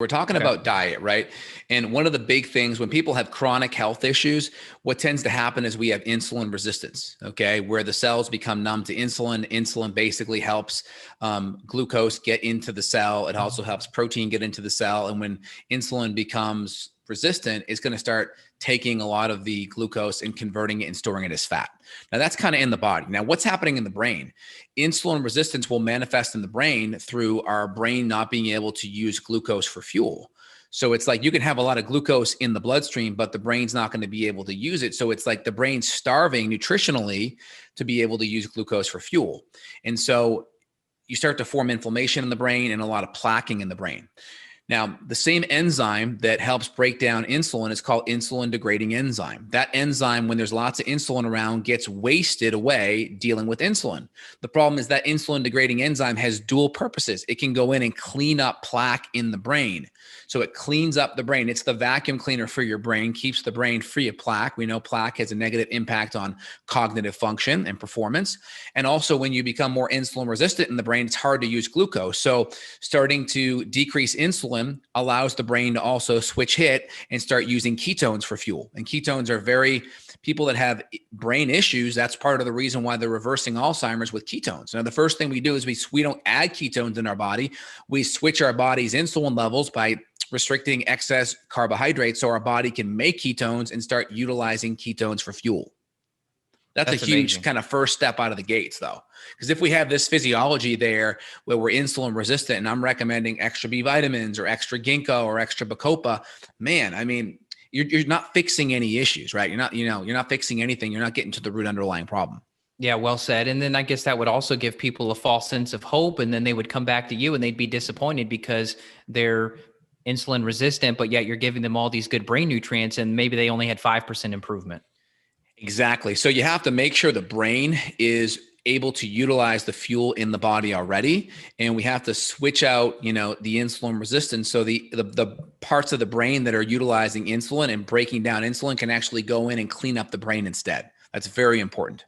We're talking Okay. about diet, right? And one of the big things when people have chronic health issues, what tends to happen is we have insulin resistance, okay, where the cells become numb to insulin. Insulin basically helps glucose get into the cell. It also helps protein get into the cell. And when insulin becomes resistant, it's going to start taking a lot of the glucose and converting it and storing it as fat. Now, that's kind of in the body. Now, what's happening in the brain? Insulin resistance will manifest in the brain through our brain not being able to use glucose for fuel. So it's like you can have a lot of glucose in the bloodstream, but the brain's not going to be able to use it. So it's like the brain's starving nutritionally to be able to use glucose for fuel. And so you start to form inflammation in the brain and a lot of plaquing in the brain. Now, the same enzyme that helps break down insulin is called insulin degrading enzyme. That enzyme, when there's lots of insulin around, gets wasted away dealing with insulin. The problem is that insulin degrading enzyme has dual purposes. It can go in and clean up plaque in the brain. So it cleans up the brain. It's the vacuum cleaner for your brain, keeps the brain free of plaque. We know plaque has a negative impact on cognitive function and performance. And also when you become more insulin resistant in the brain, it's hard to use glucose. So starting to decrease insulin allows the brain to also switch hit and start using ketones for fuel. And ketones are people that have brain issues, that's part of the reason why they're reversing Alzheimer's with ketones. Now, the first thing we do is we don't add ketones in our body. We switch our body's insulin levels by restricting excess carbohydrates so our body can make ketones and start utilizing ketones for fuel. That's a huge amazing. kind of first step out of the gates, though, because if we have this physiology there where we're insulin resistant and I'm recommending extra B vitamins or extra ginkgo or extra bacopa, man, I mean, you're not fixing any issues, right? You're not fixing anything. You're not getting to the root underlying problem. Yeah, well said. And then I guess that would also give people a false sense of hope. And then they would come back to you and they'd be disappointed because they're insulin resistant, but yet you're giving them all these good brain nutrients and maybe they only had 5% improvement. Exactly. So you have to make sure the brain is able to utilize the fuel in the body already, and we have to switch out, the insulin resistance. So the parts of the brain that are utilizing insulin and breaking down insulin can actually go in and clean up the brain instead. That's very important.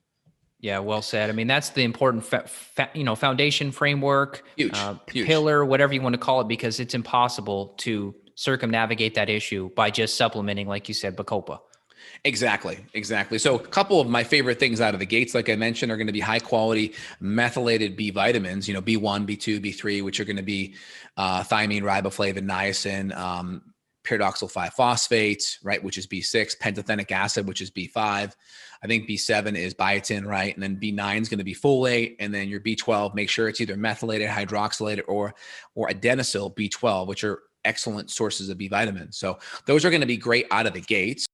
Yeah, well said. I mean, that's the important, foundation framework, Huge. pillar, whatever you want to call it, because it's impossible to circumnavigate that issue by just supplementing, like you said, Bacopa. Exactly. So a couple of my favorite things out of the gates, like I mentioned, are going to be high quality methylated B vitamins, B1, B2, B3, which are going to be thiamine, riboflavin, niacin, pyridoxal 5-phosphate, right, which is B6, pantothenic acid, which is B5. I think B7 is biotin, right? And then B9 is going to be folate. And then your B12, make sure it's either methylated, hydroxylated, or adenosyl B12, which are excellent sources of B vitamins. So those are going to be great out of the gates.